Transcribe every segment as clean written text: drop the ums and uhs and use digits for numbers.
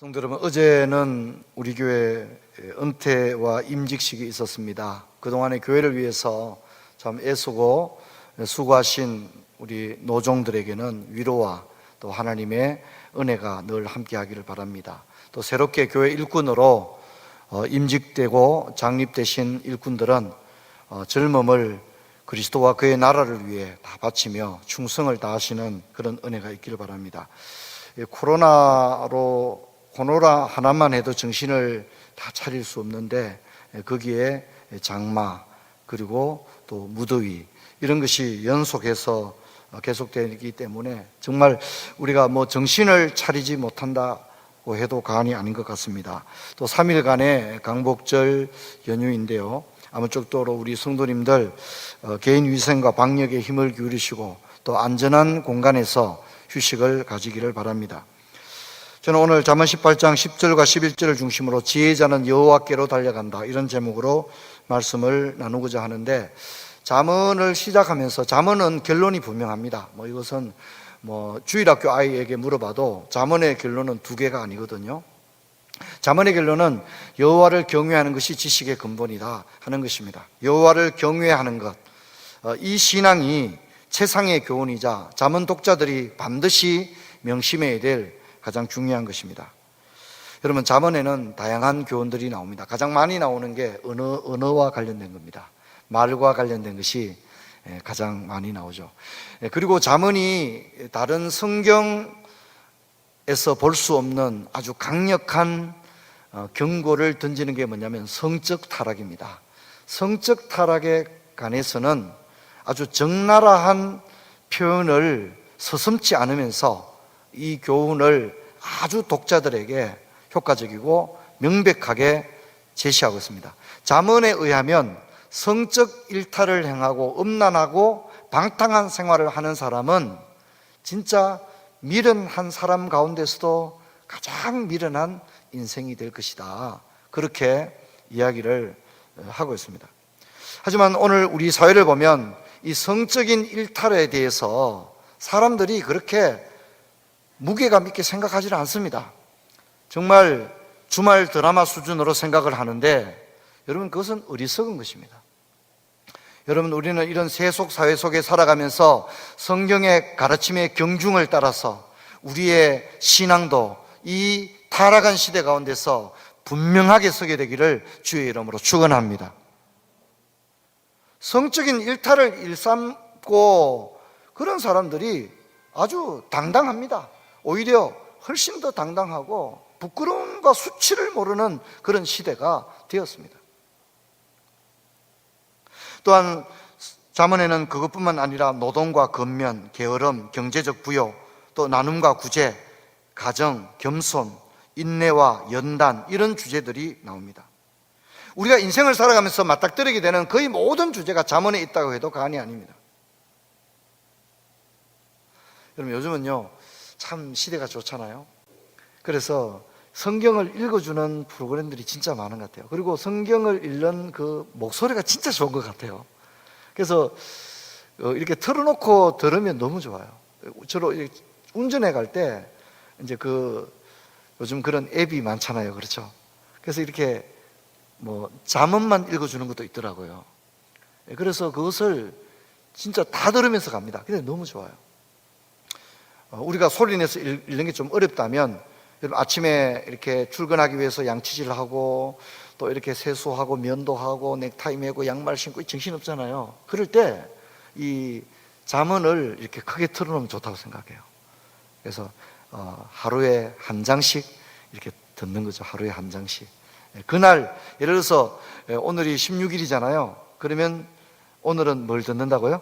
성도 여러분, 어제는 우리 교회 은퇴와 임직식이 있었습니다. 그동안의 교회를 위해서 참 애쓰고 수고하신 우리 노종들에게는 위로와 또 하나님의 은혜가 늘 함께하기를 바랍니다. 또 새롭게 교회 일꾼으로 임직되고 장립되신 일꾼들은 젊음을 그리스도와 그의 나라를 위해 다 바치며 충성을 다하시는 그런 은혜가 있기를 바랍니다. 코로나 하나만 해도 정신을 다 차릴 수 없는데 거기에 장마 그리고 또 무더위 이런 것이 연속해서 계속되기 때문에 정말 우리가 정신을 차리지 못한다고 해도 과언이 아닌 것 같습니다. 또 3일간의 강복절 연휴인데요, 아무쪼록 우리 성도님들 개인 위생과 방역에 힘을 기울이시고 또 안전한 공간에서 휴식을 가지기를 바랍니다. 저는 오늘 잠언 18장 10절과 11절을 중심으로 지혜자는 여호와께로 달려간다, 이런 제목으로 말씀을 나누고자 하는데, 잠언을 시작하면서 잠언은 결론이 분명합니다. 이것은 주일학교 아이에게 물어봐도 잠언의 결론은 두 개가 아니거든요. 잠언의 결론은 여호와를 경외하는 것이 지식의 근본이다 하는 것입니다. 여호와를 경외하는 것, 이 신앙이 최상의 교훈이자 잠언 독자들이 반드시 명심해야 될 가장 중요한 것입니다. 여러분, 잠언에는 다양한 교훈들이 나옵니다. 가장 많이 나오는 게 언어와 관련된 겁니다. 말과 관련된 것이 가장 많이 나오죠. 그리고 잠언이 다른 성경에서 볼 수 없는 아주 강력한 경고를 던지는 게 뭐냐면 성적 타락입니다. 성적 타락에 관해서는 아주 적나라한 표현을 서슴지 않으면서 이 교훈을 아주 독자들에게 효과적이고 명백하게 제시하고 있습니다. 잠언에 의하면 성적 일탈을 행하고 음란하고 방탕한 생활을 하는 사람은 진짜 미련한 사람 가운데서도 가장 미련한 인생이 될 것이다, 그렇게 이야기를 하고 있습니다. 하지만 오늘 우리 사회를 보면 이 성적인 일탈에 대해서 사람들이 그렇게 무게감 있게 생각하지 않습니다. 정말 주말 드라마 수준으로 생각을 하는데, 여러분, 그것은 어리석은 것입니다. 여러분, 우리는 이런 세속 사회 속에 살아가면서 성경의 가르침의 경중을 따라서 우리의 신앙도 이 타락한 시대 가운데서 분명하게 서게 되기를 주의 이름으로 축원합니다. 성적인 일탈을 일삼고 그런 사람들이 아주 당당합니다. 오히려 훨씬 더 당당하고 부끄러움과 수치를 모르는 그런 시대가 되었습니다. 또한 잠언에는 그것뿐만 아니라 노동과 근면, 게으름, 경제적 부요, 또 나눔과 구제, 가정, 겸손, 인내와 연단, 이런 주제들이 나옵니다. 우리가 인생을 살아가면서 맞닥뜨리게 되는 거의 모든 주제가 잠언에 있다고 해도 과언이 아닙니다. 여러분, 요즘은요 참 시대가 좋잖아요. 그래서 성경을 읽어주는 프로그램들이 진짜 많은 것 같아요. 그리고 성경을 읽는 그 목소리가 진짜 좋은 것 같아요. 그래서 이렇게 틀어놓고 들으면 너무 좋아요. 주로 운전해 갈 때 이제 요즘 그런 앱이 많잖아요. 그렇죠? 그래서 이렇게 잠언만 읽어주는 것도 있더라고요. 그래서 그것을 진짜 다 들으면서 갑니다. 근데 너무 좋아요. 우리가 소리내서 읽는 게 좀 어렵다면, 아침에 이렇게 출근하기 위해서 양치질하고 또 이렇게 세수하고 면도 하고 넥타이 매고 양말 신고 정신없잖아요. 그럴 때 이 잠언을 이렇게 크게 틀어놓으면 좋다고 생각해요. 그래서 하루에 한 장씩 이렇게 듣는 거죠. 하루에 한 장씩. 그날 예를 들어서 오늘이 16일이잖아요. 그러면 오늘은 뭘 듣는다고요?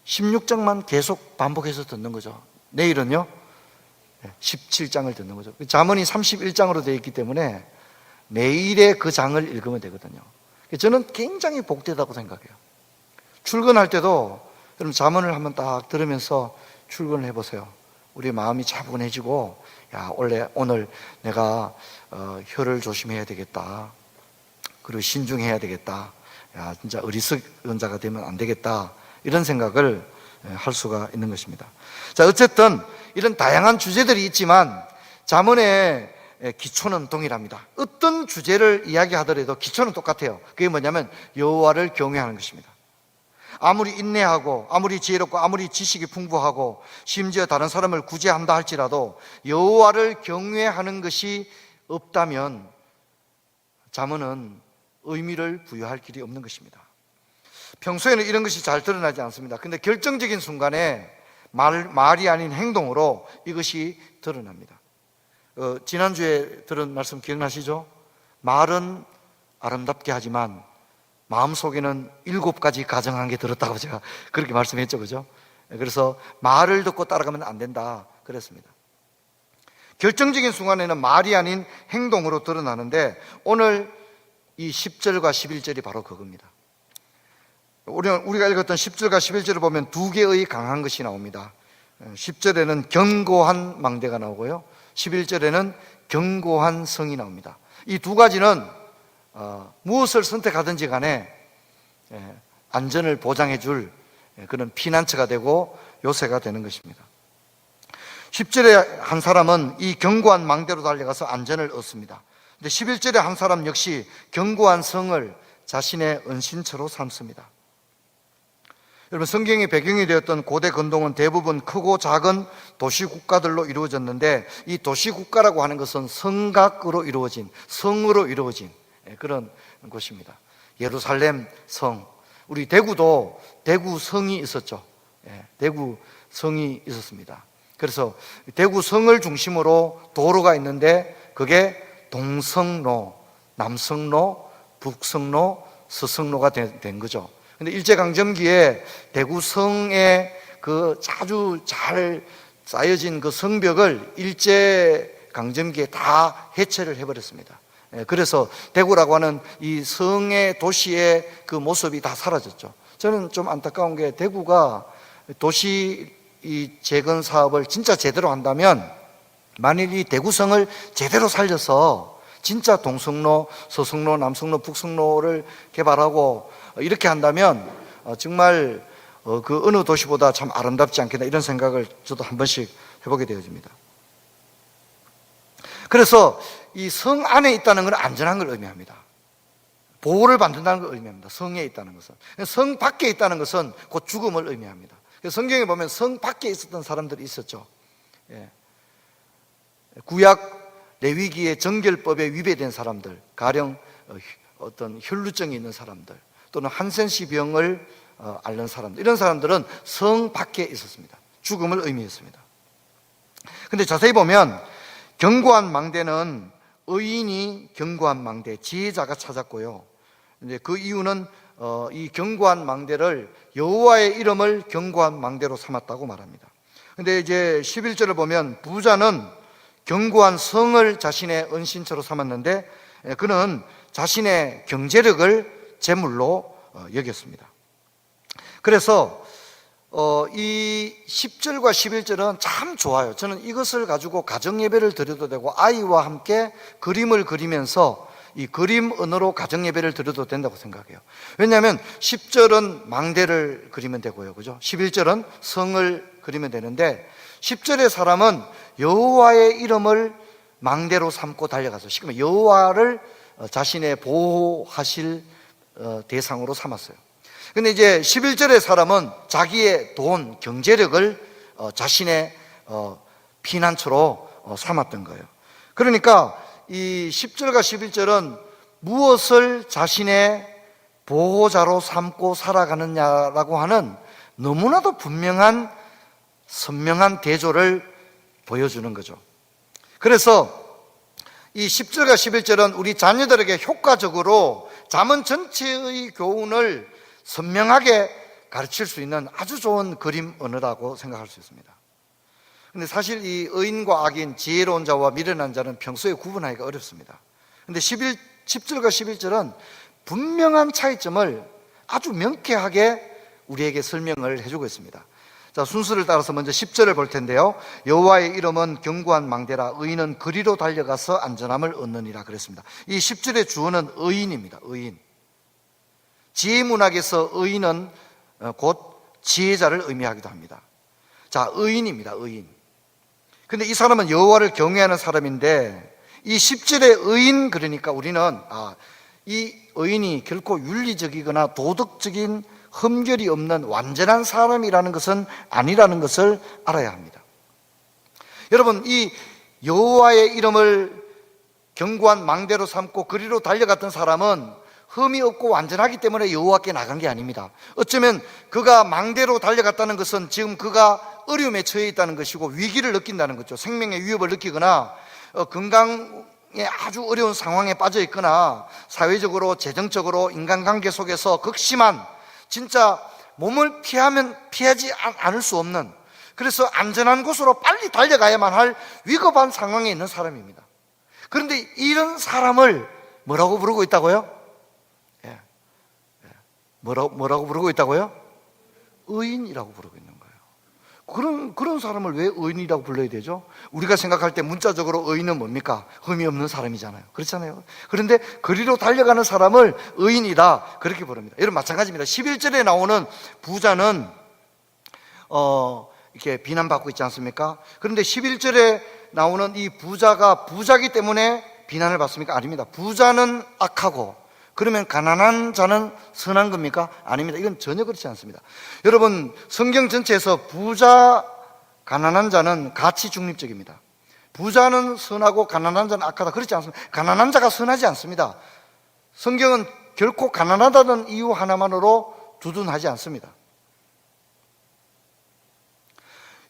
16장만 계속 반복해서 듣는 거죠. 내일은요 17장을 듣는 거죠. 잠언이 31장으로 되어 있기 때문에 매일의 그 장을 읽으면 되거든요. 저는 굉장히 복되다고 생각해요. 출근할 때도 여러분 잠언을 한번 딱 들으면서 출근을 해보세요. 우리 마음이 차분해지고, 오늘 내가 혀를 조심해야 되겠다, 그리고 신중해야 되겠다, 진짜 어리석은 자가 되면 안 되겠다, 이런 생각을 할 수가 있는 것입니다. 자, 어쨌든 이런 다양한 주제들이 있지만 잠언에 기초는 동일합니다. 어떤 주제를 이야기하더라도 기초는 똑같아요. 그게 뭐냐면 여호와를 경외하는 것입니다. 아무리 인내하고 아무리 지혜롭고 아무리 지식이 풍부하고 심지어 다른 사람을 구제한다 할지라도 여호와를 경외하는 것이 없다면 잠언은 의미를 부여할 길이 없는 것입니다. 평소에는 이런 것이 잘 드러나지 않습니다. 근데 결정적인 순간에 말이 아닌 행동으로 이것이 드러납니다. 지난주에 들은 말씀 기억나시죠? 말은 아름답게 하지만 마음속에는 7가지 가정한 게 들었다고 제가 그렇게 말씀했죠, 그죠? 그래서 말을 듣고 따라가면 안 된다 그랬습니다. 결정적인 순간에는 말이 아닌 행동으로 드러나는데 오늘 이 10절과 11절이 바로 그겁니다. 우리가 읽었던 10절과 11절을 보면 두 개의 강한 것이 나옵니다. 10절에는 견고한 망대가 나오고요, 11절에는 견고한 성이 나옵니다. 이 두 가지는 무엇을 선택하든지 간에 안전을 보장해 줄 그런 피난처가 되고 요새가 되는 것입니다. 10절에 한 사람은 이 견고한 망대로 달려가서 안전을 얻습니다. 근데 11절에 한 사람 역시 견고한 성을 자신의 은신처로 삼습니다. 여러분, 성경의 배경이 되었던 고대 근동은 대부분 크고 작은 도시 국가들로 이루어졌는데 이 도시 국가라고 하는 것은 성곽으로 이루어진, 성으로 이루어진 그런 곳입니다. 예루살렘 성, 우리 대구도 대구 성이 있었죠. 대구 성이 있었습니다. 그래서 대구 성을 중심으로 도로가 있는데 그게 동성로, 남성로, 북성로, 서성로가 된 거죠. 근데 일제강점기에 대구 성에 그 아주 잘 쌓여진 그 성벽을 일제강점기에 다 해체를 해버렸습니다. 그래서 대구라고 하는 이 성의 도시의 그 모습이 다 사라졌죠. 저는 좀 안타까운 게 대구가 도시 이 재건 사업을 진짜 제대로 한다면 만일 이 대구성을 제대로 살려서 진짜 동성로, 서성로, 남성로, 북성로를 개발하고 이렇게 한다면 정말 그 어느 도시보다 참 아름답지 않겠나 이런 생각을 저도 한 번씩 해보게 되어집니다. 그래서 이 성 안에 있다는 건 안전한 걸 의미합니다. 보호를 받는다는 걸 의미합니다. 성에 있다는 것은. 성 밖에 있다는 것은 곧 죽음을 의미합니다. 성경에 보면 성 밖에 있었던 사람들이 있었죠. 구약 레위기의 정결법에 위배된 사람들, 가령 어떤 혈루증이 있는 사람들 또는 한센시 병을 앓는 사람들, 이런 사람들은 성 밖에 있었습니다. 죽음을 의미했습니다. 그런데 자세히 보면 견고한 망대는 의인이 견고한 망대, 지혜자가 찾았고요. 이제 그 이유는 이 견고한 망대를 여호와의 이름을 견고한 망대로 삼았다고 말합니다. 근데 이제 11절을 보면 부자는 견고한 성을 자신의 은신처로 삼았는데 그는 자신의 경제력을 제물로 여겼습니다. 그래서 이 10절과 11절은 참 좋아요. 저는 이것을 가지고 가정예배를 드려도 되고 아이와 함께 그림을 그리면서 이 그림 언어로 가정예배를 드려도 된다고 생각해요. 왜냐하면 10절은 망대를 그리면 되고요, 그죠? 11절은 성을 그리면 되는데 10절의 사람은 여호와의 이름을 망대로 삼고 달려가서 지금 여호와를 자신의 보호하실 대상으로 삼았어요. 근데 이제 11절의 사람은 자기의 돈, 경제력을 자신의 피난처로 삼았던 거예요. 그러니까 이 10절과 11절은 무엇을 자신의 보호자로 삼고 살아가느냐라고 하는 너무나도 분명한 선명한 대조를 보여주는 거죠. 그래서 이 10절과 11절은 우리 자녀들에게 효과적으로 잠언 전체의 교훈을 선명하게 가르칠 수 있는 아주 좋은 그림 언어라고 생각할 수 있습니다. 근데 사실 이 의인과 악인, 지혜로운 자와 미련한 자는 평소에 구분하기가 어렵습니다. 근데 10절과 11절은 분명한 차이점을 아주 명쾌하게 우리에게 설명을 해주고 있습니다. 자, 순서를 따라서 먼저 10절을 볼 텐데요. 여호와의 이름은 견고한 망대라 의인은 그리로 달려가서 안전함을 얻느니라 그랬습니다. 이 10절의 주어는 의인입니다. 의인. 지혜문학에서 의인은 곧 지혜자를 의미하기도 합니다. 자, 의인입니다. 의인. 근데 이 사람은 여호와를 경외하는 사람인데 이 10절의 의인, 그러니까 우리는 이 의인이 결코 윤리적이거나 도덕적인 흠결이 없는 완전한 사람이라는 것은 아니라는 것을 알아야 합니다. 여러분, 이 여호와의 이름을 견고한 망대로 삼고 그리로 달려갔던 사람은 흠이 없고 완전하기 때문에 여호와께 나간 게 아닙니다. 어쩌면 그가 망대로 달려갔다는 것은 지금 그가 어려움에 처해 있다는 것이고 위기를 느낀다는 거죠. 생명의 위협을 느끼거나 건강에 아주 어려운 상황에 빠져 있거나 사회적으로, 재정적으로, 인간관계 속에서 극심한, 진짜 몸을 피하지 않을 수 없는, 그래서 안전한 곳으로 빨리 달려가야만 할 위급한 상황에 있는 사람입니다. 그런데 이런 사람을 뭐라고 부르고 있다고요? 뭐라고 부르고 있다고요? 의인이라고 부르고 있는 거예요. 그런 사람을 왜 의인이라고 불러야 되죠? 우리가 생각할 때 문자적으로 의인은 뭡니까? 흠이 없는 사람이잖아요. 그렇잖아요. 그런데 그리로 달려가는 사람을 의인이다, 그렇게 부릅니다. 여러분, 마찬가지입니다. 11절에 나오는 부자는 이렇게 비난받고 있지 않습니까? 그런데 11절에 나오는 이 부자가 부자기 때문에 비난을 받습니까? 아닙니다. 부자는 악하고 그러면 가난한 자는 선한 겁니까? 아닙니다. 이건 전혀 그렇지 않습니다. 여러분, 성경 전체에서 부자, 가난한 자는 가치 중립적입니다. 부자는 선하고 가난한 자는 악하다, 그렇지 않습니다. 가난한 자가 선하지 않습니다. 성경은 결코 가난하다는 이유 하나만으로 두둔하지 않습니다.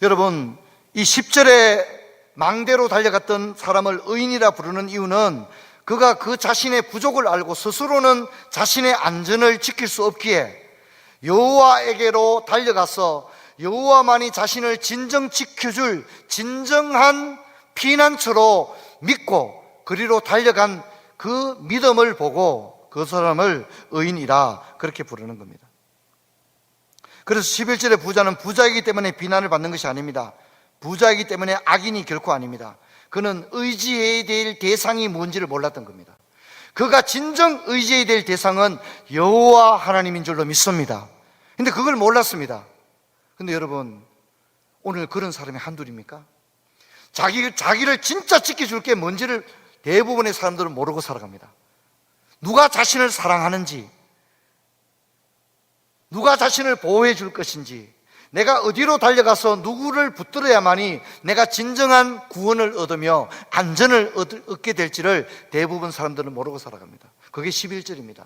여러분, 이 10절에 망대로 달려갔던 사람을 의인이라 부르는 이유는 그가 그 자신의 부족을 알고 스스로는 자신의 안전을 지킬 수 없기에 여호와에게로 달려가서 여호와만이 자신을 진정 지켜줄 진정한 피난처로 믿고 그리로 달려간 그 믿음을 보고 그 사람을 의인이라 그렇게 부르는 겁니다. 그래서 11절의 부자는 부자이기 때문에 비난을 받는 것이 아닙니다. 부자이기 때문에 악인이 결코 아닙니다. 그는 의지해야 될 대상이 뭔지를 몰랐던 겁니다. 그가 진정 의지해야 될 대상은 여호와 하나님인 줄로 믿습니다. 근데 그걸 몰랐습니다. 근데 여러분, 오늘 그런 사람이 한둘입니까? 자기를 진짜 지켜줄 게 뭔지를 대부분의 사람들은 모르고 살아갑니다. 누가 자신을 사랑하는지, 누가 자신을 보호해 줄 것인지, 내가 어디로 달려가서 누구를 붙들어야만이 내가 진정한 구원을 얻으며 안전을 얻게 될지를 대부분 사람들은 모르고 살아갑니다. 그게 11절입니다.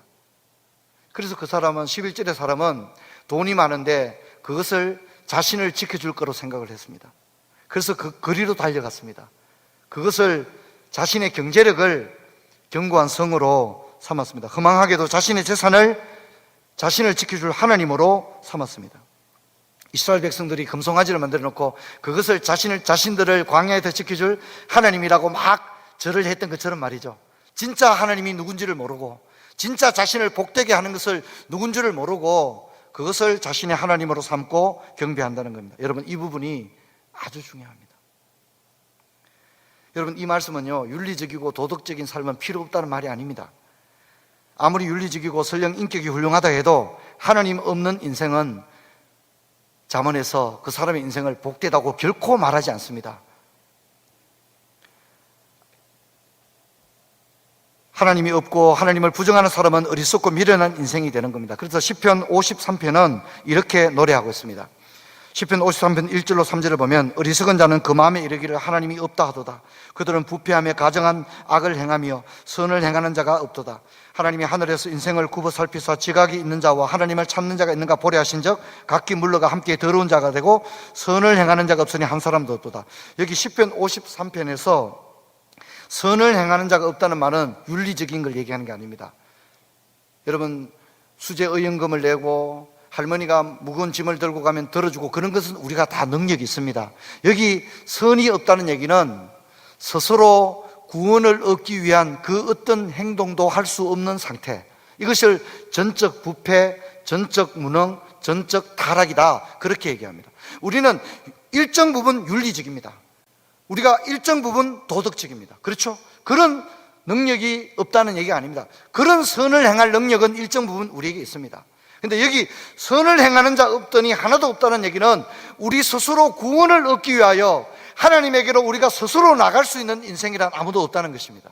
그래서 그 사람은, 11절의 사람은 돈이 많은데 그것을 자신을 지켜줄 거로 생각을 했습니다. 그래서 그 거리로 달려갔습니다. 그것을 자신의 경제력을 견고한 성으로 삼았습니다. 허망하게도 자신의 재산을 자신을 지켜줄 하나님으로 삼았습니다. 이스라엘 백성들이 금송아지를 만들어 놓고 그것을 자신들을 광야에서 지켜줄 하나님이라고 막 절을 했던 것처럼 말이죠. 진짜 하나님이 누군지를 모르고 진짜 자신을 복되게 하는 것을 누군지를 모르고 그것을 자신의 하나님으로 삼고 경배한다는 겁니다. 여러분, 이 부분이 아주 중요합니다. 여러분, 이 말씀은요, 윤리적이고 도덕적인 삶은 필요 없다는 말이 아닙니다. 아무리 윤리적이고 설령 인격이 훌륭하다 해도 하나님 없는 인생은 잠언에서 그 사람의 인생을 복되다고 결코 말하지 않습니다. 하나님이 없고 하나님을 부정하는 사람은 어리석고 미련한 인생이 되는 겁니다. 그래서 시편 53편은 이렇게 노래하고 있습니다. 시편 53편 1절로 3절을 보면 어리석은 자는 그 마음에 이르기를 하나님이 없다 하도다. 그들은 부패하며 가정한 악을 행하며 선을 행하는 자가 없도다. 하나님이 하늘에서 인생을 굽어 살피사 지각이 있는 자와 하나님을 찾는 자가 있는가 보려 하신즉 각기 물러가 함께 더러운 자가 되고 선을 행하는 자가 없으니 한 사람도 없도다. 여기 시편 53편에서 선을 행하는 자가 없다는 말은 윤리적인 걸 얘기하는 게 아닙니다. 여러분, 수제 의연금을 내고 할머니가 무거운 짐을 들고 가면 들어주고 그런 것은 우리가 다 능력이 있습니다. 여기 선이 없다는 얘기는 스스로 구원을 얻기 위한 그 어떤 행동도 할 수 없는 상태, 이것을 전적 부패, 전적 무능, 전적 타락이다, 그렇게 얘기합니다. 우리는 일정 부분 윤리적입니다. 우리가 일정 부분 도덕적입니다. 그렇죠? 그런 능력이 없다는 얘기가 아닙니다. 그런 선을 행할 능력은 일정 부분 우리에게 있습니다. 근데 여기 선을 행하는 자 없더니 하나도 없다는 얘기는 우리 스스로 구원을 얻기 위하여 하나님에게로 우리가 스스로 나갈 수 있는 인생이란 아무도 없다는 것입니다.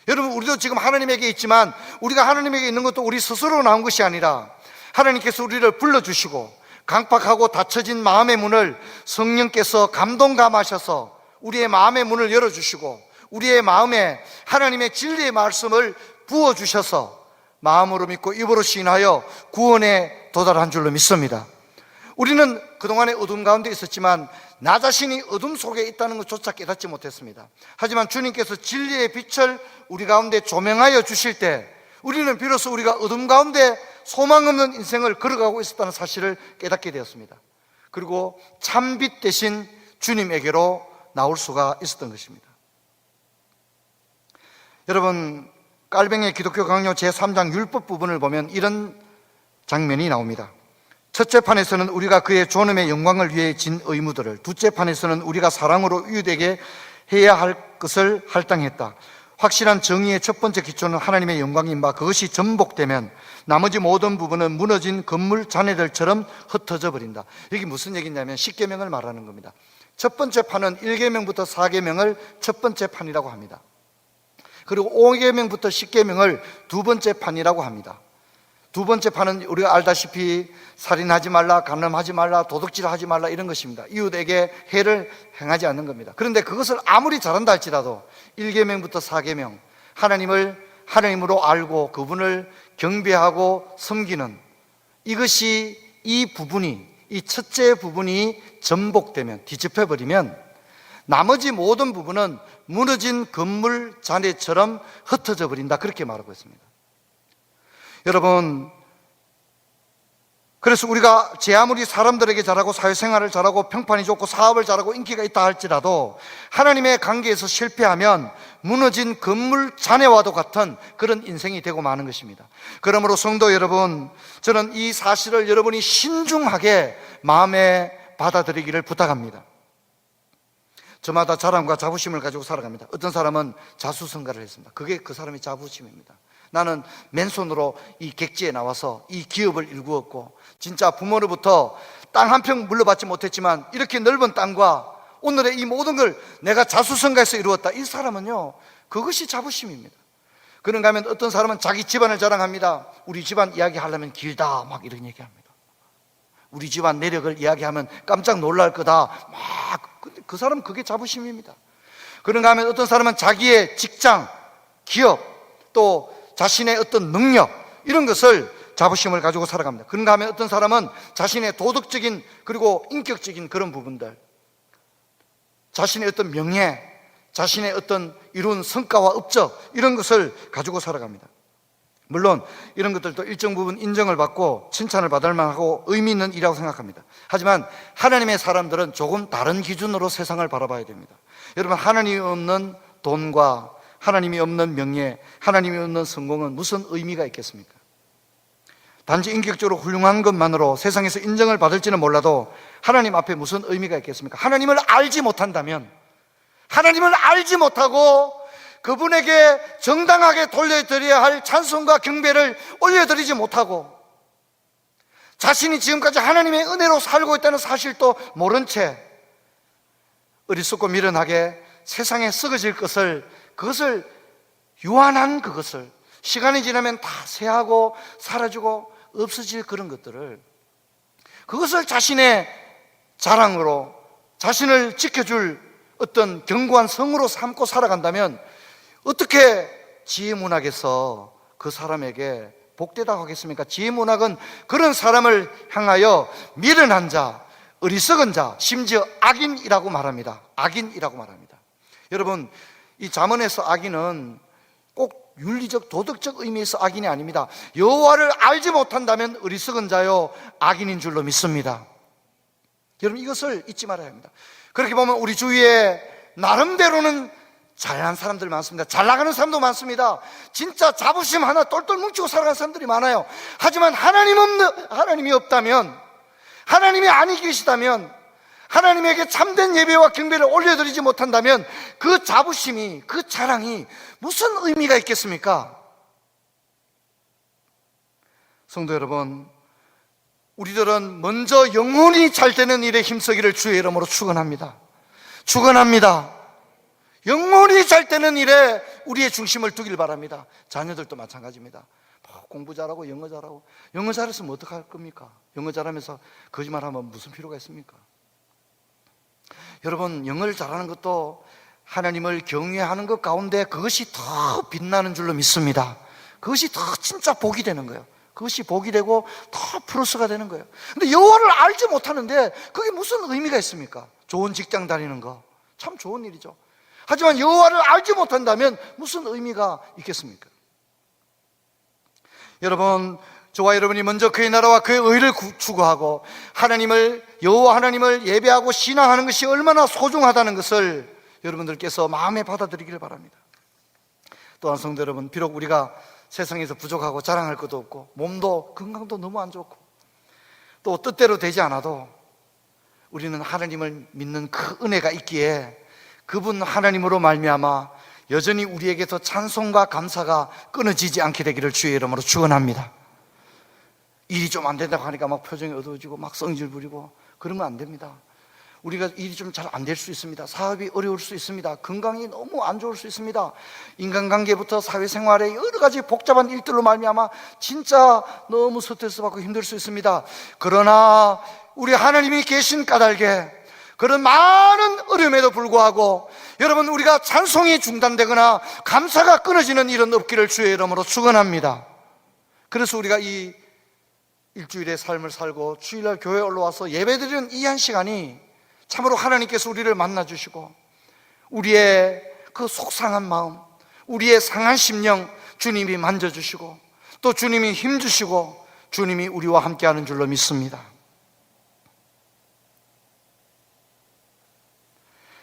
여러분, 우리도 지금 하나님에게 있지만 우리가 하나님에게 있는 것도 우리 스스로 나온 것이 아니라 하나님께서 우리를 불러주시고 강팍하고 닫혀진 마음의 문을 성령께서 감동감하셔서 우리의 마음의 문을 열어주시고 우리의 마음에 하나님의 진리의 말씀을 부어주셔서 마음으로 믿고 입으로 시인하여 구원에 도달한 줄로 믿습니다. 우리는 그동안에 어둠 가운데 있었지만 나 자신이 어둠 속에 있다는 것조차 깨닫지 못했습니다. 하지만 주님께서 진리의 빛을 우리 가운데 조명하여 주실 때 우리는 비로소 우리가 어둠 가운데 소망 없는 인생을 걸어가고 있었다는 사실을 깨닫게 되었습니다. 그리고 참빛 대신 주님에게로 나올 수가 있었던 것입니다. 여러분, 깔뱅의 기독교 강요 제3장 율법 부분을 보면 이런 장면이 나옵니다. 첫째 판에서는 우리가 그의 존엄의 영광을 위해 진 의무들을, 둘째 판에서는 우리가 사랑으로 이웃에게 해야 할 것을 할당했다. 확실한 정의의 첫 번째 기초는 하나님의 영광인 바 그것이 전복되면 나머지 모든 부분은 무너진 건물 잔해들처럼 흩어져 버린다. 이게 무슨 얘기냐면 10계명을 말하는 겁니다. 첫 번째 판은 1계명부터 4계명을 첫 번째 판이라고 합니다. 그리고 5계명부터 10계명을 두 번째 판이라고 합니다. 두 번째 판은 우리가 알다시피 살인하지 말라, 간음하지 말라, 도둑질하지 말라 이런 것입니다. 이웃에게 해를 행하지 않는 겁니다. 그런데 그것을 아무리 잘한다 할지라도 1계명부터 4계명, 하나님을 하나님으로 알고 그분을 경배하고 섬기는 이것이 이 부분이, 이 첫째 부분이 전복되면, 뒤집혀버리면 나머지 모든 부분은 무너진 건물 잔해처럼 흩어져 버린다, 그렇게 말하고 있습니다. 여러분, 그래서 우리가 제 아무리 사람들에게 잘하고 사회생활을 잘하고 평판이 좋고 사업을 잘하고 인기가 있다 할지라도 하나님의 관계에서 실패하면 무너진 건물 잔해와도 같은 그런 인생이 되고 마는 것입니다. 그러므로 성도 여러분, 저는 이 사실을 여러분이 신중하게 마음에 받아들이기를 부탁합니다. 저마다 자랑과 자부심을 가지고 살아갑니다. 어떤 사람은 자수성가를 했습니다. 그게 그 사람의 자부심입니다. 나는 맨손으로 이 객지에 나와서 이 기업을 일구었고 진짜 부모로부터 땅 한 평 물려받지 못했지만 이렇게 넓은 땅과 오늘의 이 모든 걸 내가 자수성가해서 이루었다. 이 사람은요, 그것이 자부심입니다. 그런가 하면 어떤 사람은 자기 집안을 자랑합니다. 우리 집안 이야기하려면 길다 막 이런 얘기합니다. 우리 집안 내력을 이야기하면 깜짝 놀랄 거다 막. 그 사람은 그게 자부심입니다. 그런가 하면 어떤 사람은 자기의 직장, 기업, 또 자신의 어떤 능력 이런 것을 자부심을 가지고 살아갑니다. 그런가 하면 어떤 사람은 자신의 도덕적인 그리고 인격적인 그런 부분들, 자신의 어떤 명예, 자신의 어떤 이룬 성과와 업적 이런 것을 가지고 살아갑니다. 물론 이런 것들도 일정 부분 인정을 받고 칭찬을 받을 만하고 의미 있는 일이라고 생각합니다. 하지만 하나님의 사람들은 조금 다른 기준으로 세상을 바라봐야 됩니다. 여러분, 하나님이 없는 돈과 하나님이 없는 명예, 하나님이 없는 성공은 무슨 의미가 있겠습니까? 단지 인격적으로 훌륭한 것만으로 세상에서 인정을 받을지는 몰라도 하나님 앞에 무슨 의미가 있겠습니까? 하나님을 알지 못한다면, 하나님을 알지 못하고 그분에게 정당하게 돌려드려야 할 찬송과 경배를 올려드리지 못하고 자신이 지금까지 하나님의 은혜로 살고 있다는 사실도 모른 채 어리석고 미련하게 세상에 썩어질 것을, 그것을 유한한 그것을 시간이 지나면 다 쇠하고 사라지고 없어질 그런 것들을, 그것을 자신의 자랑으로 자신을 지켜줄 어떤 견고한 성으로 삼고 살아간다면 어떻게 지혜문학에서 그 사람에게 복되다고 하겠습니까? 지혜문학은 그런 사람을 향하여 미련한 자, 어리석은 자, 심지어 악인이라고 말합니다. 악인이라고 말합니다. 여러분, 이 잠언에서 악인은 꼭 윤리적 도덕적 의미에서 악인이 아닙니다. 여호와를 알지 못한다면 어리석은 자요 악인인 줄로 믿습니다. 여러분, 이것을 잊지 말아야 합니다. 그렇게 보면 우리 주위에 나름대로는 잘난 사람들 많습니다. 잘 나가는 사람도 많습니다. 진짜 자부심 하나 똘똘 뭉치고 살아가는 사람들이 많아요. 하지만 하나님이 없다면, 하나님이 아니 계시다면, 하나님에게 참된 예배와 경배를 올려드리지 못한다면 그 자부심이, 그 자랑이 무슨 의미가 있겠습니까? 성도 여러분, 우리들은 먼저 영혼이 잘 되는 일에 힘쓰기를 주의 이름으로 축원합니다. 축원합니다. 영원히 잘 되는 일에 우리의 중심을 두길 바랍니다. 자녀들도 마찬가지입니다. 공부 잘하고 영어 잘하고, 영어 잘했으면 어떡할 겁니까? 영어 잘하면서 거짓말하면 무슨 필요가 있습니까? 여러분, 영어를 잘하는 것도 하나님을 경외하는 것 가운데 그것이 더 빛나는 줄로 믿습니다. 그것이 더 진짜 복이 되는 거예요. 그것이 복이 되고 더 플러스가 되는 거예요. 근데 여호와를 알지 못하는데 그게 무슨 의미가 있습니까? 좋은 직장 다니는 거 참 좋은 일이죠. 하지만 여호와를 알지 못한다면 무슨 의미가 있겠습니까? 여러분, 저와 여러분이 먼저 그의 나라와 그의 의를 추구하고 여호와 하나님을 예배하고 신앙하는 것이 얼마나 소중하다는 것을 여러분들께서 마음에 받아들이기를 바랍니다. 또한 성도 여러분, 비록 우리가 세상에서 부족하고 자랑할 것도 없고 몸도 건강도 너무 안 좋고 또 뜻대로 되지 않아도 우리는 하나님을 믿는 그 은혜가 있기에 그분 하나님으로 말미암아 여전히 우리에게서 찬송과 감사가 끊어지지 않게 되기를 주의 이름으로 축원합니다. 일이 좀 안 된다고 하니까 막 표정이 어두워지고 막 성질 부리고 그러면 안 됩니다. 우리가 일이 좀 잘 안 될 수 있습니다. 사업이 어려울 수 있습니다. 건강이 너무 안 좋을 수 있습니다. 인간관계부터 사회생활에 여러 가지 복잡한 일들로 말미암아 진짜 너무 스트레스 받고 힘들 수 있습니다. 그러나 우리 하나님이 계신 까닭에 그런 많은 어려움에도 불구하고 여러분, 우리가 찬송이 중단되거나 감사가 끊어지는 일은 없기를 주의 이름으로 축원합니다. 그래서 우리가 이 일주일의 삶을 살고 주일날 교회에 올라와서 예배드리는 이 한 시간이 참으로 하나님께서 우리를 만나주시고 우리의 그 속상한 마음, 우리의 상한 심령 주님이 만져주시고 또 주님이 힘주시고 주님이 우리와 함께하는 줄로 믿습니다.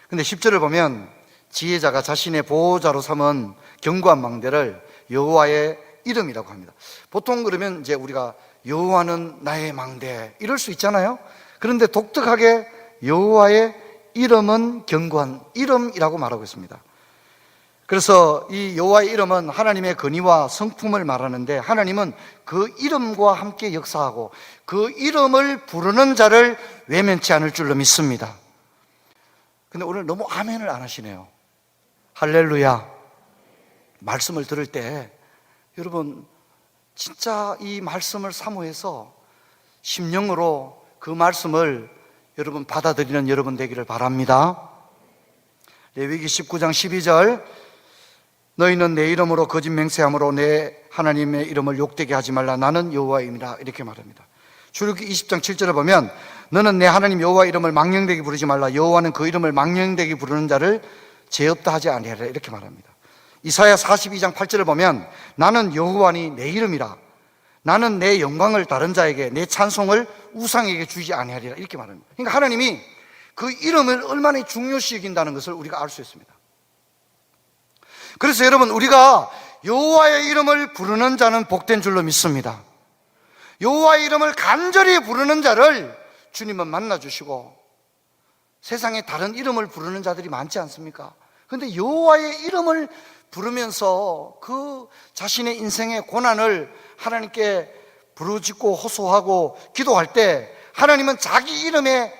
근데 10절을 보면 지혜자가 자신의 보호자로 삼은 견고한 망대를 여호와의 이름이라고 합니다. 보통 그러면 이제 우리가 여호와는 나의 망대 이럴 수 있잖아요. 그런데 독특하게 여호와의 이름은 견고한 이름이라고 말하고 있습니다. 그래서 이 여호와의 이름은 하나님의 권위와 성품을 말하는데 하나님은 그 이름과 함께 역사하고 그 이름을 부르는 자를 외면치 않을 줄로 믿습니다. 근데 오늘 너무 아멘을 안 하시네요. 할렐루야. 말씀을 들을 때 여러분 진짜 이 말씀을 사모해서 심령으로 그 말씀을 여러분 받아들이는 여러분 되기를 바랍니다. 레위기 19장 12절 너희는 내 이름으로 거짓 맹세함으로 내 하나님의 이름을 욕되게 하지 말라. 나는 여호와임이라 이렇게 말합니다. 출애굽기 20장 7절을 보면 너는 내 하나님 여호와 이름을 망령되게 부르지 말라. 여호와는 그 이름을 망령되게 부르는 자를 죄 없다 하지 아니하리라 이렇게 말합니다. 이사야 42장 8절을 보면 나는 여호와니 내 이름이라. 나는 내 영광을 다른 자에게 내 찬송을 우상에게 주지 아니하리라 이렇게 말합니다. 그러니까 하나님이 그 이름을 얼마나 중요시 여긴다는 것을 우리가 알 수 있습니다. 그래서 여러분 우리가 여호와의 이름을 부르는 자는 복된 줄로 믿습니다. 여호와의 이름을 간절히 부르는 자를 주님은 만나주시고 세상에 다른 이름을 부르는 자들이 많지 않습니까? 그런데 여호와의 이름을 부르면서 그 자신의 인생의 고난을 하나님께 부르짖고 호소하고 기도할 때 하나님은 자기 이름에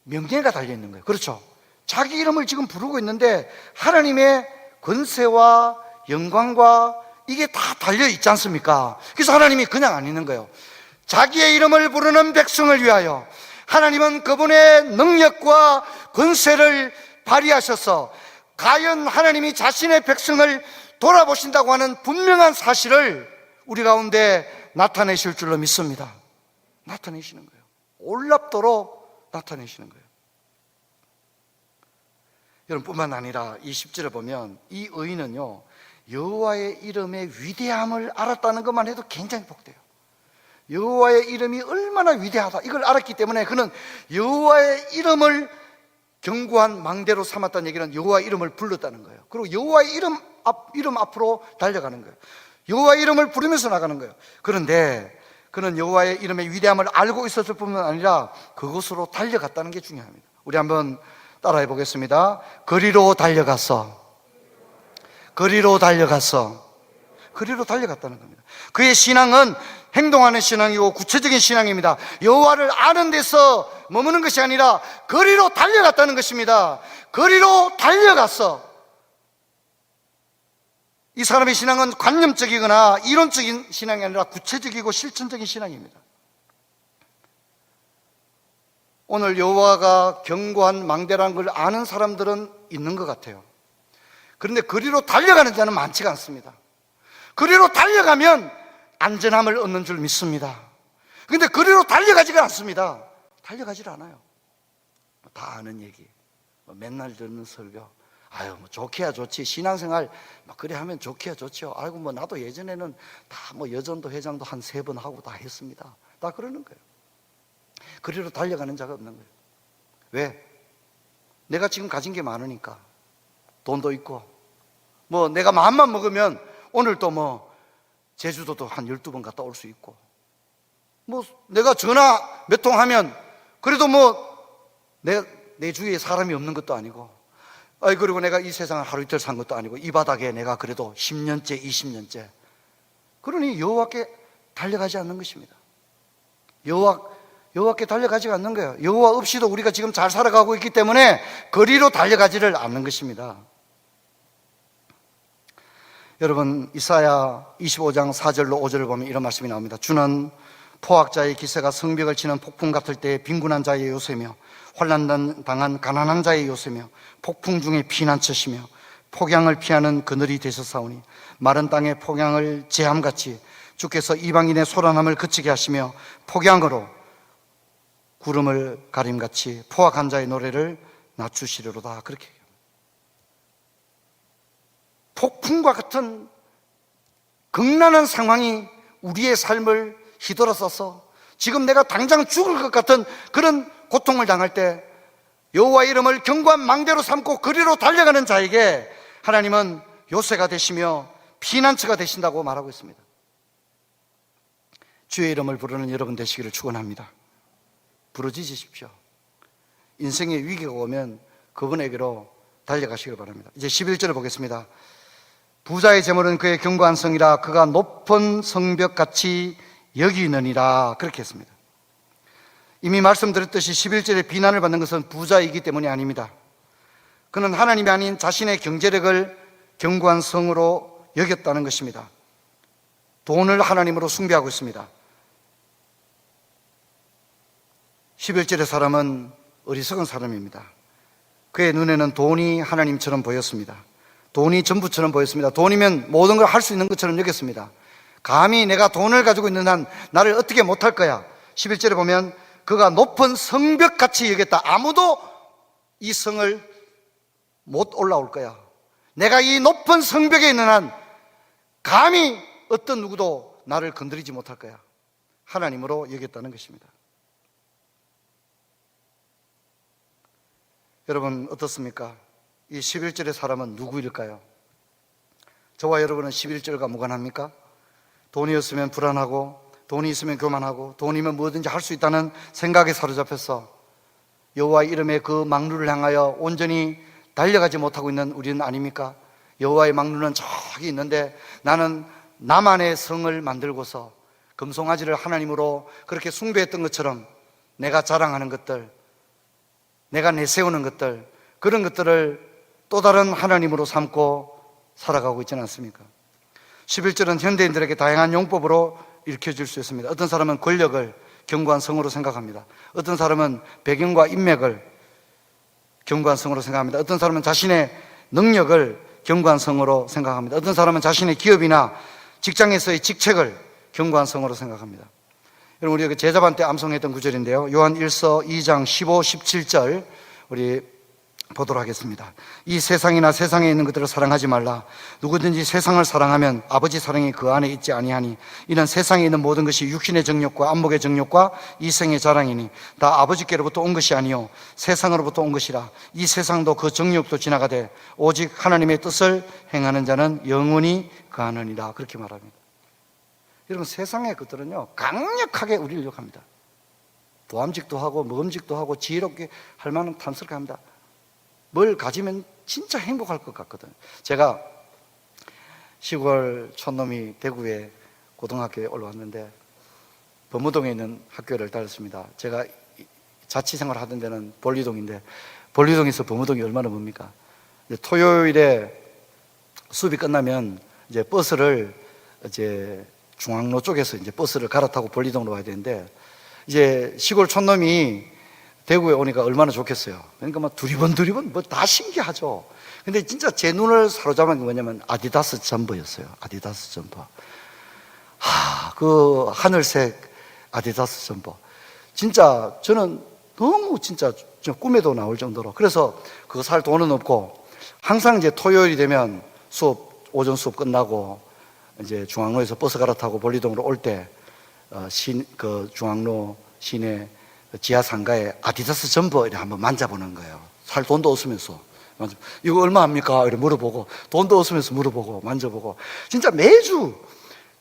명예가 달려있는 거예요. 그렇죠? 자기 이름을 지금 부르고 있는데 하나님의 권세와 영광과 이게 다 달려있지 않습니까? 그래서 하나님이 그냥 안 있는 거예요. 자기의 이름을 부르는 백성을 위하여 하나님은 그분의 능력과 권세를 발휘하셔서 과연 하나님이 자신의 백성을 돌아보신다고 하는 분명한 사실을 우리 가운데 나타내실 줄로 믿습니다. 나타내시는 거예요. 올랍도록 나타내시는 거예요. 여러분 뿐만 아니라 이 10절을 보면 이 의인은요 여호와의 이름의 위대함을 알았다는 것만 해도 굉장히 복돼요. 여호와의 이름이 얼마나 위대하다 이걸 알았기 때문에 그는 여호와의 이름을 견고한 망대로 삼았다는 얘기는 여호와의 이름을 불렀다는 거예요. 그리고 여호와의 이름 앞으로 달려가는 거예요. 여호와의 이름을 부르면서 나가는 거예요. 그런데 그는 여호와의 이름의 위대함을 알고 있었을 뿐만 아니라 그곳으로 달려갔다는 게 중요합니다. 우리 한번 따라해 보겠습니다. 거리로 달려갔다는 겁니다. 그의 신앙은 행동하는 신앙이고 구체적인 신앙입니다. 여호와를 아는 데서 머무는 것이 아니라 거리로 달려갔다는 것입니다. 거리로 달려갔어. 이 사람의 신앙은 관념적이거나 이론적인 신앙이 아니라 구체적이고 실천적인 신앙입니다. 오늘 여호와가 견고한 망대라는 걸 아는 사람들은 있는 것 같아요. 그런데 거리로 달려가는 자는 많지가 않습니다. 거리로 달려가면 안전함을 얻는 줄 믿습니다. 그런데 거리로 달려가지가 않습니다. 달려가질 않아요. 다 아는 얘기, 맨날 듣는 설교, 아유 뭐 좋게야 좋지, 신앙생활 막 그래 하면 좋게야 좋죠. 아이고 뭐 나도 예전에는 다 뭐 여전도 회장도 한 3번 하고 다 했습니다. 다 그러는 거예요. 거리로 달려가는 자가 없는 거예요. 왜? 내가 지금 가진 게 많으니까. 돈도 있고 뭐 내가 마음만 먹으면 오늘 또 뭐 제주도도 한 12번 갔다 올 수 있고, 뭐 내가 전화 몇 통 하면 그래도 뭐 내 주위에 사람이 없는 것도 아니고, 그리고 내가 이 세상을 하루 이틀 산 것도 아니고, 이 바닥에 내가 그래도 10년째 20년째, 그러니 여호와께 달려가지 않는 것입니다. 여호와께 달려가지 않는 거예요. 여호와 없이도 우리가 지금 잘 살아가고 있기 때문에 거리로 달려가지를 않는 것입니다. 여러분, 이사야 25장 4절로 5절을 보면 이런 말씀이 나옵니다. 주는 포악자의 기세가 성벽을 치는 폭풍 같을 때 빈곤한 자의 요새며 환난 당한 가난한 자의 요새며 폭풍 중에 피난처시며 폭양을 피하는 그늘이 되셨사오니 마른 땅의 폭양을 제함같이 주께서 이방인의 소란함을 그치게 하시며 폭양으로 구름을 가림같이 포악한 자의 노래를 낮추시리로다. 그렇게 얘기합니다. 폭풍과 같은 극난한 상황이 우리의 삶을 휘돌아서서 지금 내가 당장 죽을 것 같은 그런 고통을 당할 때 여호와의 이름을 견고한 망대로 삼고 거리로 달려가는 자에게 하나님은 요새가 되시며 피난처가 되신다고 말하고 있습니다. 주의 이름을 부르는 여러분 되시기를 축원합니다. 부르짖으십시오. 인생의 위기가 오면 그분에게로 달려가시길 바랍니다. 이제 11절을 보겠습니다. 부자의 재물은 그의 견고한 성이라 그가 높은 성벽같이 여기느니라. 그렇게 했습니다. 이미 말씀드렸듯이 11절에 비난을 받는 것은 부자이기 때문이 아닙니다. 그는 하나님이 아닌 자신의 경제력을 견고한 성으로 여겼다는 것입니다. 돈을 하나님으로 숭배하고 있습니다. 11절의 사람은 어리석은 사람입니다. 그의 눈에는 돈이 하나님처럼 보였습니다. 돈이 전부처럼 보였습니다. 돈이면 모든 걸 할 수 있는 것처럼 여겼습니다. 감히 내가 돈을 가지고 있는 한 나를 어떻게 못할 거야. 11절에 보면 그가 높은 성벽같이 여겼다. 아무도 이 성을 못 올라올 거야. 내가 이 높은 성벽에 있는 한 감히 어떤 누구도 나를 건드리지 못할 거야. 하나님으로 여겼다는 것입니다. 여러분 어떻습니까? 이 11절의 사람은 누구일까요? 저와 여러분은 11절과 무관합니까? 돈이었으면 불안하고, 돈이 있으면 교만하고, 돈이면 뭐든지 할 수 있다는 생각에 사로잡혀서 여호와의 이름의 그 망루를 향하여 온전히 달려가지 못하고 있는 우리는 아닙니까? 여호와의 망루는 저기 있는데 나는 나만의 성을 만들고서 금송아지를 하나님으로 그렇게 숭배했던 것처럼 내가 자랑하는 것들, 내가 내세우는 것들, 그런 것들을 또 다른 하나님으로 삼고 살아가고 있지는 않습니까? 11절은 현대인들에게 다양한 용법으로 읽혀질 수 있습니다. 어떤 사람은 권력을 견고한 성으로 생각합니다. 어떤 사람은 배경과 인맥을 견고한 성으로 생각합니다. 어떤 사람은 자신의 능력을 견고한 성으로 생각합니다. 어떤 사람은 자신의 기업이나 직장에서의 직책을 견고한 성으로 생각합니다. 여러분, 우리가 제자반 때 암송했던 구절인데요, 요한 1서 2장 15, 17절 우리 보도록 하겠습니다. 이 세상이나 세상에 있는 것들을 사랑하지 말라. 누구든지 세상을 사랑하면 아버지 사랑이 그 안에 있지 아니하니 이는 세상에 있는 모든 것이 육신의 정욕과 안목의 정욕과 이생의 자랑이니 다 아버지께로부터 온 것이 아니요 세상으로부터 온 것이라. 이 세상도 그 정욕도 지나가되 오직 하나님의 뜻을 행하는 자는 영원히 거하느니라. 그렇게 말합니다. 여러분, 세상의 것들은요 강력하게 우리를 유혹합니다. 보암직도 하고 먹음직도 하고 지혜롭게 할 만한 탐스럽게 합니다. 뭘 가지면 진짜 행복할 것 같거든요. 제가 시골 촌놈이 대구에 고등학교에 올라왔는데 범무동에 있는 학교를 다녔습니다. 제가 자취생활 하던 데는 볼리동인데, 볼리동에서 범무동이 얼마나 멉니까? 토요일에 수업이 끝나면 이제 버스를 이제 중앙로 쪽에서 이제 버스를 갈아타고 볼리동으로 와야 되는데, 이제 시골 촌놈이 대구에 오니까 얼마나 좋겠어요. 그러니까 막 두리번 뭐 다 신기하죠. 근데 진짜 제 눈을 사로잡은 게 뭐냐면 아디다스 점퍼였어요. 아디다스 점퍼. 그 하늘색 아디다스 점퍼. 진짜 저는 너무 진짜 꿈에도 나올 정도로. 그래서 그거 살 돈은 없고, 항상 이제 토요일이 되면 오전 수업 끝나고 이제 중앙로에서 버스 갈아타고 볼리동으로 올 때, 그 중앙로 시내 지하 상가에 아디다스 점퍼를 한번 만져보는 거예요. 살 돈도 없으면서. 이거 얼마 합니까? 이렇게 물어보고, 돈도 없으면서 물어보고, 만져보고. 진짜 매주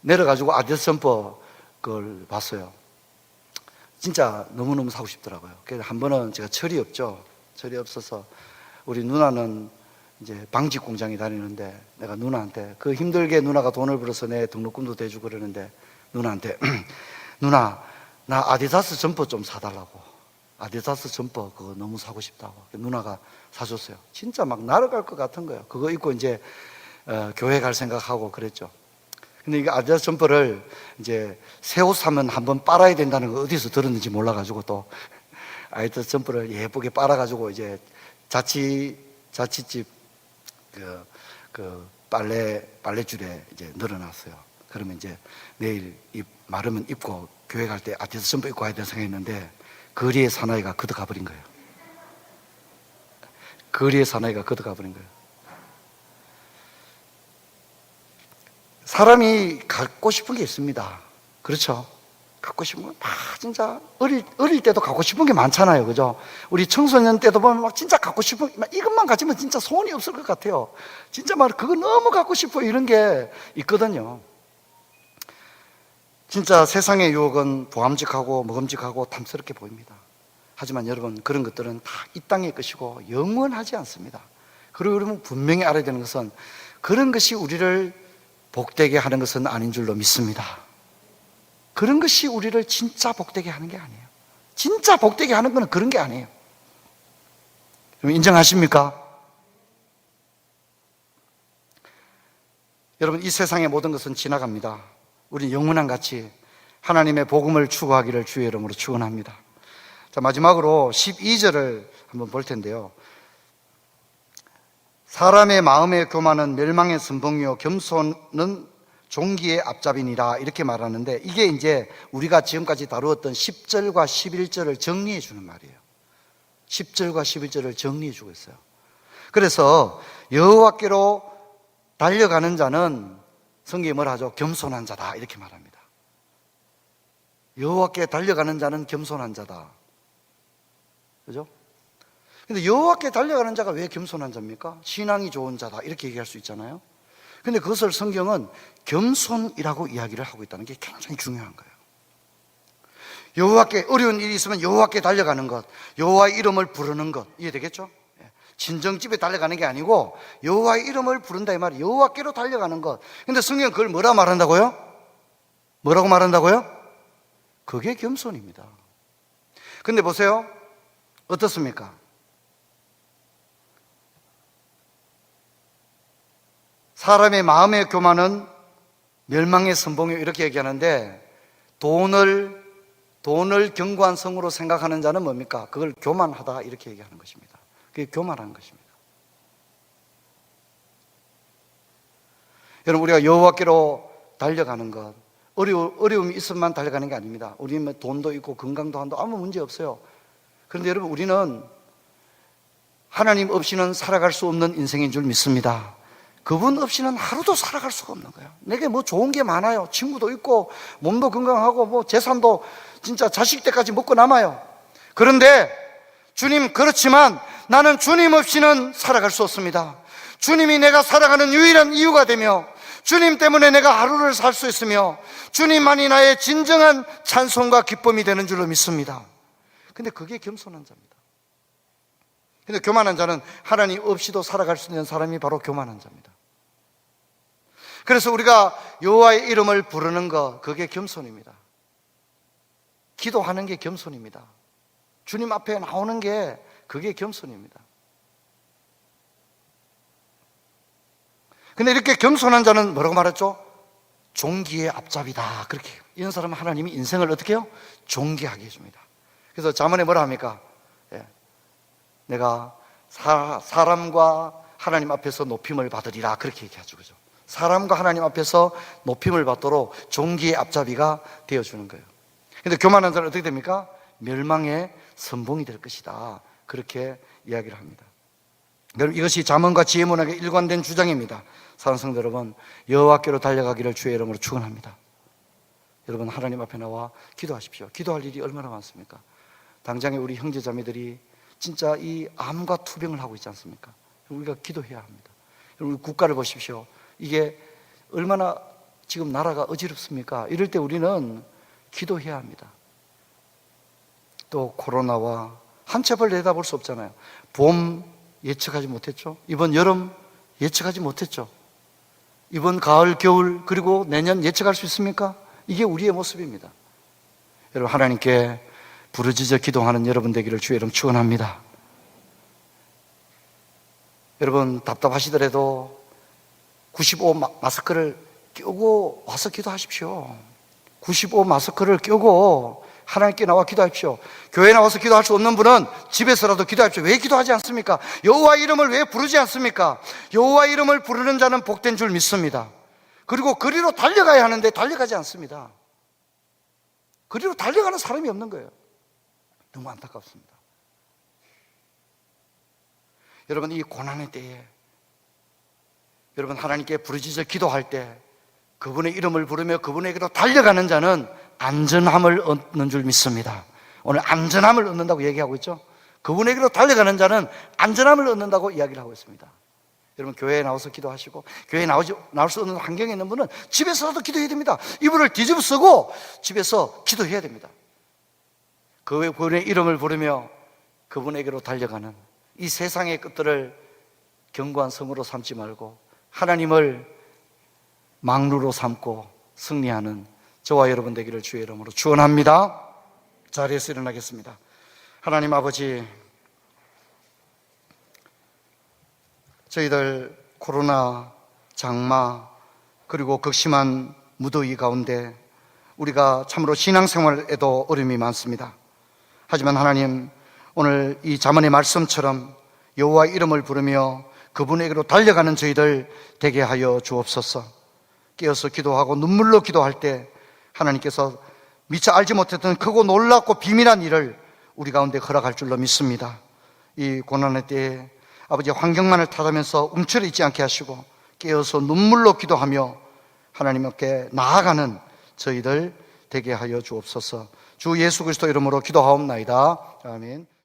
내려가지고 아디다스 점퍼 그걸 봤어요. 진짜 너무너무 사고 싶더라고요. 그래서 한 번은 제가 철이 없죠. 철이 없어서 우리 누나는 이제 방직 공장에 다니는데, 내가 누나한테, 그 힘들게 누나가 돈을 벌어서 내 등록금도 대주고 그러는데, 누나한테 누나, 나 아디다스 점퍼 좀 사달라고. 아디다스 점퍼 그거 너무 사고 싶다고. 누나가 사줬어요. 진짜 막 날아갈 것 같은 거예요. 그거 입고 이제 교회 갈 생각하고 그랬죠. 근데 이게 아디다스 점퍼를 이제 새 옷 사면 한번 빨아야 된다는 거 어디서 들었는지 몰라가지고, 또 아디다스 점퍼를 예쁘게 빨아가지고 이제 자취집 그 빨래줄에 이제 늘어놨어요. 그러면 이제 내일 마르면 입고 교회 갈 때 아디다스 점퍼 입고 가야 된다 생각했는데, 거리의 사나이가 걷어가 버린 거예요. 거리의 사나이가 걷어가 버린 거예요. 사람이 갖고 싶은 게 있습니다. 그렇죠? 갖고 싶은 건 다 진짜 어릴 때도 갖고 싶은 게 많잖아요. 그죠? 우리 청소년 때도 보면 막 진짜 갖고 싶은, 막 이것만 가지면 진짜 소원이 없을 것 같아요. 진짜 막 그거 너무 갖고 싶어, 이런 게 있거든요. 진짜 세상의 유혹은 보암직하고 먹음직하고 탐스럽게 보입니다. 하지만 여러분, 그런 것들은 다 이 땅의 것이고 영원하지 않습니다. 그리고 여러분 분명히 알아야 되는 것은, 그런 것이 우리를 복되게 하는 것은 아닌 줄로 믿습니다. 그런 것이 우리를 진짜 복되게 하는 게 아니에요. 진짜 복되게 하는 것은 그런 게 아니에요. 인정하십니까? 여러분, 이 세상의 모든 것은 지나갑니다. 우리는 영원한 가치, 하나님의 복음을 추구하기를 주의 이름으로 축원합니다. 자, 마지막으로 12절을 한번 볼 텐데요. 사람의 마음의 교만은 멸망의 선봉이요 겸손은 종기의 앞잡이니라, 이렇게 말하는데, 이게 이제 우리가 지금까지 다루었던 10절과 11절을 정리해 주는 말이에요. 10절과 11절을 정리해 주고 있어요. 그래서 여호와께로 달려가는 자는, 성경이 뭐라 하죠? 겸손한 자다, 이렇게 말합니다. 여호와께 달려가는 자는 겸손한 자다. 그죠? 근데 여호와께 달려가는 자가 왜 겸손한 자입니까? 신앙이 좋은 자다, 이렇게 얘기할 수 있잖아요. 근데 그것을 성경은 겸손이라고 이야기를 하고 있다는 게 굉장히 중요한 거예요. 여호와께 어려운 일이 있으면 여호와께 달려가는 것, 여호와의 이름을 부르는 것, 이해되겠죠? 친정집에 달려가는 게 아니고 여호와의 이름을 부른다, 이 말이에요. 여호와께로 달려가는 것. 근데 성경은 그걸 뭐라 말한다고요? 뭐라고 말한다고요? 그게 겸손입니다. 근데 보세요, 어떻습니까? 사람의 마음의 교만은 멸망의 선봉이요, 이렇게 얘기하는데, 돈을 견고한 성으로 생각하는 자는 뭡니까? 그걸 교만하다, 이렇게 얘기하는 것입니다. 그게 교만한 것입니다. 여러분, 우리가 여호와께로 달려가는 것, 어려움이 있으면 달려가는 게 아닙니다. 우리는 돈도 있고 건강도 한도 아무 문제 없어요. 그런데 여러분, 우리는 하나님 없이는 살아갈 수 없는 인생인 줄 믿습니다. 그분 없이는 하루도 살아갈 수가 없는 거예요. 내게 뭐 좋은 게 많아요. 친구도 있고 몸도 건강하고 뭐 재산도 진짜 자식 때까지 먹고 남아요. 그런데 주님, 그렇지만 나는 주님 없이는 살아갈 수 없습니다. 주님이 내가 살아가는 유일한 이유가 되며, 주님 때문에 내가 하루를 살 수 있으며, 주님만이 나의 진정한 찬송과 기쁨이 되는 줄로 믿습니다. 근데 그게 겸손한 자입니다. 근데 교만한 자는 하나님 없이도 살아갈 수 있는 사람이 바로 교만한 자입니다. 그래서 우리가 여호와의 이름을 부르는 것, 그게 겸손입니다. 기도하는 게 겸손입니다. 주님 앞에 나오는 게 그게 겸손입니다. 근데 이렇게 겸손한 자는 뭐라고 말했죠? 종기의 앞잡이다. 그렇게 이런 사람은 하나님이 인생을 어떻게 해요? 존귀하게 해줍니다. 그래서 잠언에 뭐라 합니까? 내가 사람과 하나님 앞에서 높임을 받으리라 그렇게 얘기하죠. 그죠? 사람과 하나님 앞에서 높임을 받도록 종기의 앞잡이가 되어주는 거예요. 근데 교만한 자는 어떻게 됩니까? 멸망의 선봉이 될 것이다 그렇게 이야기를 합니다. 여러분, 이것이 잠언과 지혜문학의 일관된 주장입니다. 사랑하는 성도 여러분, 여호와께로 달려가기를 주의 이름으로 축원합니다. 여러분, 하나님 앞에 나와 기도하십시오. 기도할 일이 얼마나 많습니까? 당장에 우리 형제자매들이 진짜 이 암과 투병을 하고 있지 않습니까? 우리가 기도해야 합니다. 우리 국가를 보십시오. 이게 얼마나 지금 나라가 어지럽습니까? 이럴 때 우리는 기도해야 합니다. 또 코로나와 한 첩을 내다볼 수 없잖아요. 봄 예측하지 못했죠. 이번 여름 예측하지 못했죠. 이번 가을, 겨울, 그리고 내년 예측할 수 있습니까? 이게 우리의 모습입니다. 여러분, 하나님께 부르짖어 기도하는 여러분 되기를 주의 이름 축원합니다. 여러분, 답답하시더라도 95 마스크를 끼고 와서 기도하십시오. 95 마스크를 끼고 하나님께 나와 기도하십시오. 교회 나와서 기도할 수 없는 분은 집에서라도 기도하십시오. 왜 기도하지 않습니까? 여호와 이름을 왜 부르지 않습니까? 여호와 이름을 부르는 자는 복된 줄 믿습니다. 그리고 그리로 달려가야 하는데 달려가지 않습니다. 그리로 달려가는 사람이 없는 거예요. 너무 안타깝습니다. 여러분, 이 고난의 때에 여러분 하나님께 부르짖어 기도할 때 그분의 이름을 부르며 그분에게로 달려가는 자는 안전함을 얻는 줄 믿습니다. 오늘 안전함을 얻는다고 얘기하고 있죠. 그분에게로 달려가는 자는 안전함을 얻는다고 이야기를 하고 있습니다. 여러분, 교회에 나와서 기도하시고 교회에 나올 수 없는 환경에 있는 분은 집에서라도 기도해야 됩니다. 이불을 뒤집어 쓰고 집에서 기도해야 됩니다. 그분의 이름을 부르며 그분에게로 달려가는 이 세상의 끝들을 견고한 성으로 삼지 말고 하나님을 망루로 삼고 승리하는 저와 여러분 되기를 주의 이름으로 축원합니다. 자리에서 일어나겠습니다. 하나님 아버지, 저희들 코로나, 장마, 그리고 극심한 무더위 가운데 우리가 참으로 신앙생활에도 어려움이 많습니다. 하지만 하나님, 오늘 이 잠언의 말씀처럼 여호와 이름을 부르며 그분에게로 달려가는 저희들 되게 하여 주옵소서. 깨어서 기도하고 눈물로 기도할 때 하나님께서 미처 알지 못했던 크고 놀랍고 비밀한 일을 우리 가운데 허락할 줄로 믿습니다. 이 고난의 때에 아버지 환경만을 탓하면서 움츠러 있지 않게 하시고 깨어서 눈물로 기도하며 하나님께 나아가는 저희들 되게 하여 주옵소서. 주 예수 그리스도 이름으로 기도하옵나이다. 아멘.